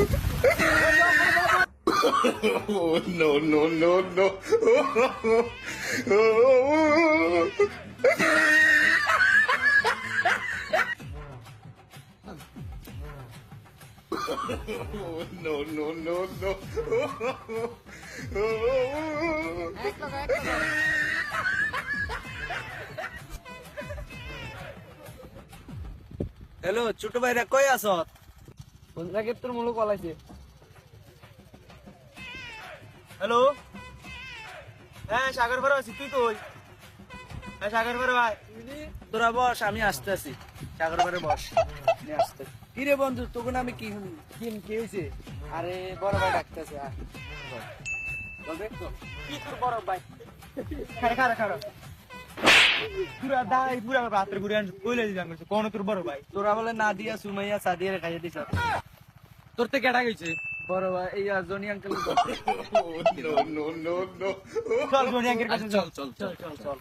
Oh, no, no, no, no. Oh, no, no, no, no. Hello ছোট ভাইরা কই আছ? রাগে তোর মুলুক পালাইছে। হ্যালো হ্যাঁ সাগর ভাই আছি, তুই কই? হ্যাঁ সাগর ভাই তোরা বস, আমি আসতেছি। সাগর ভাই বস, আমি আসতেছি। কি রে বন্ধু, তখন আমি কি কি হয়েছে? আরে বড় ভাই ডাকতেছে। বলবে তো কি তোর বড় ভাই? খারা খারা পুরা দাই পুরা রাতের ঘুরে আনছ কইলে দিলাম কোন তোর বড় ভাই? তোরা বলে না দিয়া সুমাইয়া সাদিয়া খাইয়ে দিছ। তোর থেকে কেডা গেছে? বড় ভাই এই Johnny uncle. Oh, no, no, no, no. চল জনি আঙ্কের কাছে চল। চল চল চল।